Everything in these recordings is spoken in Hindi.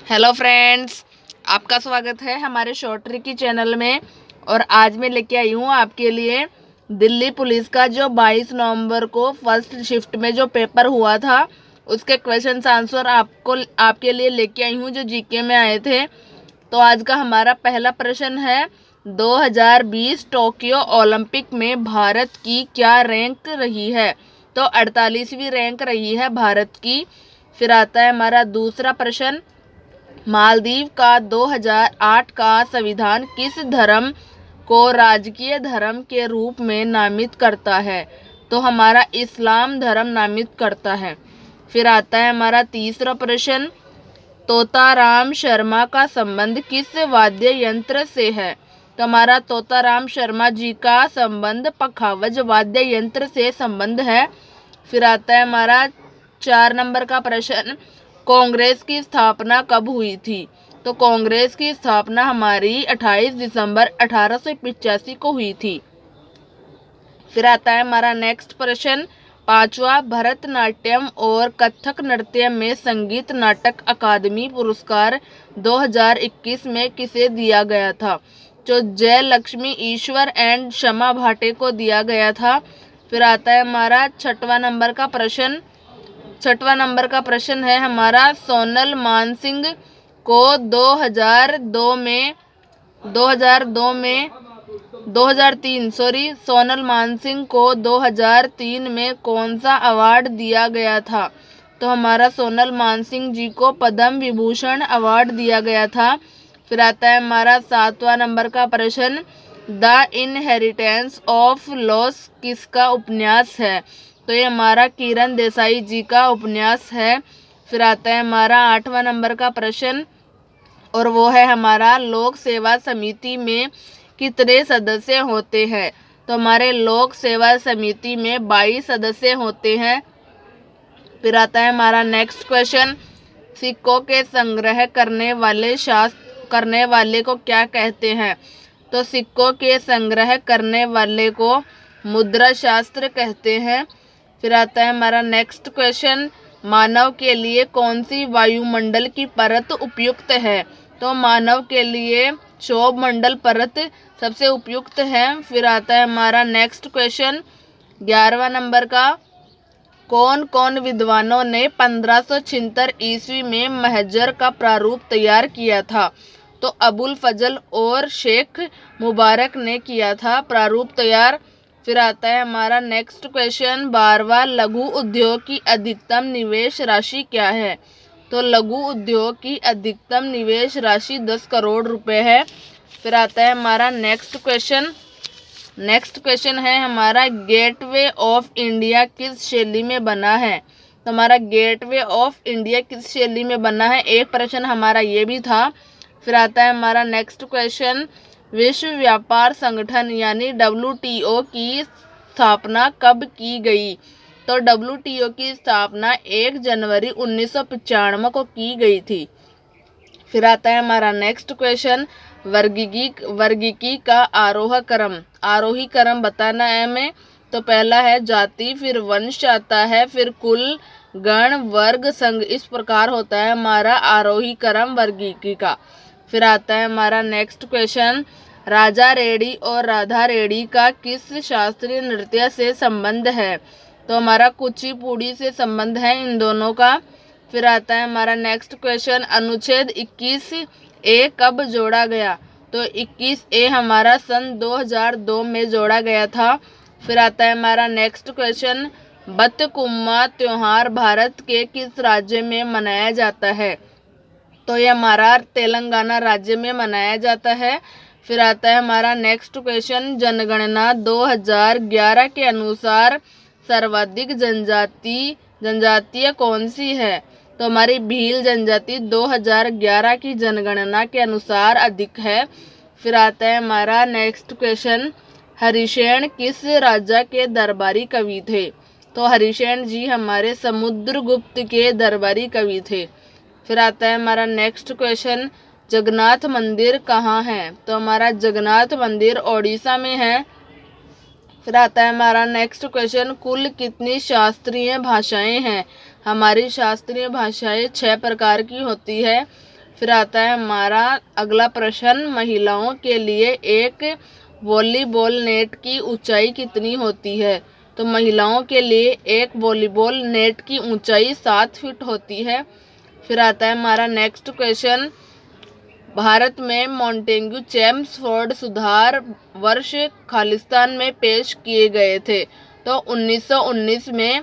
हेलो फ्रेंड्स, आपका स्वागत है हमारे शॉर्ट ट्रिक की चैनल में। और आज मैं लेके आई हूँ आपके लिए दिल्ली पुलिस का जो 22 नवंबर को फर्स्ट शिफ्ट में जो पेपर हुआ था उसके क्वेश्चन आंसर आपके लिए लेके आई हूँ जो जीके में आए थे। तो आज का हमारा पहला प्रश्न है, 2020 टोक्यो ओलंपिक में भारत की क्या रैंक रही है? तो 48वीं रैंक रही है भारत की। फिर आता है हमारा दूसरा प्रश्न, मालदीव का 2008 का संविधान किस धर्म को राजकीय धर्म के रूप में नामित करता है? तो हमारा इस्लाम धर्म नामित करता है। फिर आता है हमारा तीसरा प्रश्न, तोताराम शर्मा का संबंध किस वाद्य यंत्र से है? तो हमारा तोताराम शर्मा जी का संबंध पखावज वाद्य यंत्र से संबंध है। फिर आता है हमारा 4 नंबर का प्रश्न, कांग्रेस की स्थापना कब हुई थी? तो कांग्रेस की स्थापना हमारी 28 दिसंबर 1885 को हुई थी। फिर आता है हमारा नेक्स्ट प्रश्न, पांचवा, भरतनाट्यम और कथक नृत्य में संगीत नाटक अकादमी पुरस्कार 2021 में किसे दिया गया था? जो जय लक्ष्मी ईश्वर एंड शमा भाटे को दिया गया था। फिर आता है हमारा छठवां नंबर का प्रश्न है हमारा, सोनल मानसिंह को सोनल मानसिंह को 2003 में कौन सा अवार्ड दिया गया था? तो हमारा सोनल मानसिंह जी को पद्म विभूषण अवार्ड दिया गया था। फिर आता है हमारा 7वां नंबर का प्रश्न, द इनहेरिटेंस ऑफ लॉस किसका उपन्यास है? तो ये हमारा किरण देसाई जी का उपन्यास है। फिर आता है हमारा 8वां नंबर का प्रश्न और वो है हमारा, लोक सेवा समिति में कितने सदस्य होते हैं? तो हमारे लोक सेवा समिति में 22 सदस्य होते हैं। फिर आता है हमारा नेक्स्ट क्वेश्चन, सिक्कों के संग्रह करने वाले को क्या कहते हैं? तो सिक्कों के संग्रह करने वाले को मुद्रा शास्त्र कहते हैं। फिर आता है हमारा नेक्स्ट क्वेश्चन, मानव के लिए कौन सी वायुमंडल की परत उपयुक्त है? तो मानव के लिए क्षोभ मंडल परत सबसे उपयुक्त है। फिर आता है हमारा नेक्स्ट क्वेश्चन 11वां नंबर का, कौन कौन विद्वानों ने 1576 ईस्वी में महजर का प्रारूप तैयार किया था? तो अबुल फजल और शेख मुबारक ने किया था प्रारूप तैयार। फिर आता है हमारा नेक्स्ट क्वेश्चन 12वां, लघु उद्योग की अधिकतम निवेश राशि क्या है? तो लघु उद्योग की अधिकतम निवेश राशि 10 करोड़ रुपए है। फिर आता है हमारा नेक्स्ट क्वेश्चन है हमारा, गेटवे ऑफ इंडिया किस शैली में बना है? तो हमारा गेटवे ऑफ इंडिया किस शैली में बना है, एक प्रश्न हमारा ये भी था। फिर आता है हमारा नेक्स्ट क्वेश्चन, विश्व व्यापार संगठन यानी WTO की स्थापना कब की गई? तो WTO की स्थापना 1 जनवरी 1995 को की गई थी। फिर आता है हमारा नेक्स्ट क्वेश्चन, वर्गीकी का आरोही क्रम बताना है हमें। तो पहला है जाति, फिर वंश आता है, फिर कुल, गण, वर्ग, संघ, इस प्रकार होता है हमारा आरोही क्रम वर्गीकी का। फिर आता है हमारा नेक्स्ट क्वेश्चन, राजा रेड्डी और राधा रेड्डी का किस शास्त्रीय नृत्य से संबंध है? तो हमारा कुचिपुड़ी से संबंध है इन दोनों का। फिर आता है हमारा नेक्स्ट क्वेश्चन, अनुच्छेद 21A कब जोड़ा गया? तो 21A हमारा सन 2002 में जोड़ा गया था। फिर आता है हमारा नेक्स्ट क्वेश्चन, बतकुम्मा त्योहार भारत के किस राज्य में मनाया जाता है? तो ये हमारा तेलंगाना राज्य में मनाया जाता है। फिर आता है हमारा नेक्स्ट क्वेश्चन, जनगणना 2011 के अनुसार सर्वाधिक जनजातीय कौन सी है? तो हमारी भील जनजाति 2011 की जनगणना के अनुसार अधिक है। फिर आता है हमारा नेक्स्ट क्वेश्चन, हरिशेन किस राजा के दरबारी कवि थे? तो हरिशेन जी हमारे समुद्रगुप्त के दरबारी कवि थे। फिर आता है हमारा नेक्स्ट क्वेश्चन, जगन्नाथ मंदिर कहाँ है? तो हमारा जगन्नाथ मंदिर ओडिशा में है। फिर आता है हमारा नेक्स्ट क्वेश्चन, कुल कितनी शास्त्रीय भाषाएं हैं? हमारी शास्त्रीय भाषाएं 6 प्रकार की होती है। फिर आता है हमारा अगला प्रश्न, महिलाओं के लिए एक वॉलीबॉल नेट की ऊंचाई कितनी होती है? तो महिलाओं के लिए एक वॉलीबॉल नेट की ऊंचाई 7 फीट होती है। फिर आता है हमारा नेक्स्ट क्वेश्चन, भारत में मॉन्टेग्यू चेम्सफोर्ड सुधार वर्ष खालिस्तान में पेश किए गए थे? तो 1919 में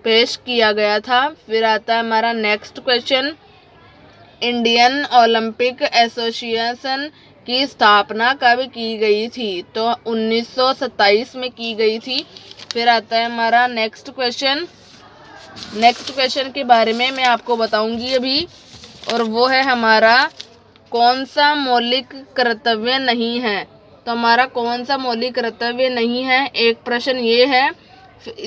पेश किया गया था। फिर आता है हमारा next question, Indian Olympic association की स्थापना कब की गई थी? तो 1927 में की गई थी। फिर आता है हमारा नेक्स्ट क्वेश्चन के बारे में मैं आपको बताऊंगी अभी, और वो है हमारा कौन सा मौलिक कर्तव्य नहीं है? तो हमारा कौन सा मौलिक कर्तव्य नहीं है? एक प्रश्न ये है,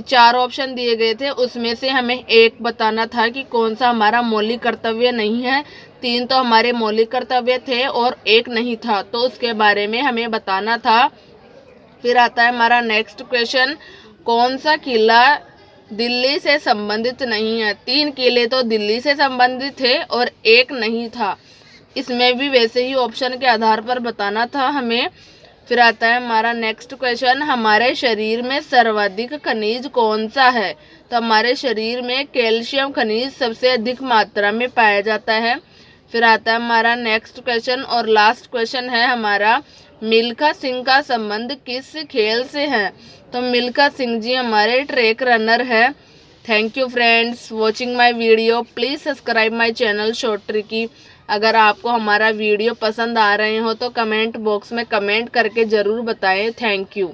4 ऑप्शन दिए गए थे, उसमें से हमें एक बताना था कि कौन सा हमारा मौलिक कर्तव्य नहीं है। 3 तो हमारे मौलिक कर्तव्य थे और एक नहीं था, तो उसके बारे में हमें बताना था। फिर आता है हमारा नेक्स्ट क्वेश्चन, कौन सा किला दिल्ली से संबंधित नहीं है? 3 किले तो दिल्ली से संबंधित थे और एक नहीं था। इसमें भी वैसे ही ऑप्शन के आधार पर बताना था हमें। फिर आता है हमारा नेक्स्ट क्वेश्चन, हमारे शरीर में सर्वाधिक खनिज कौन सा है? तो हमारे शरीर में कैल्शियम खनिज सबसे अधिक मात्रा में पाया जाता है। फिर आता है हमारा नेक्स्ट क्वेश्चन और लास्ट क्वेश्चन है हमारा, मिल्खा सिंह का संबंध किस खेल से है? तो मिल्खा सिंह जी हमारे ट्रैक रनर है। Thank you friends watching my video. Please subscribe my channel short tricky. अगर आपको हमारा वीडियो पसंद आ रहे हो तो कमेंट बॉक्स में कमेंट करके ज़रूर बताएं। Thank you.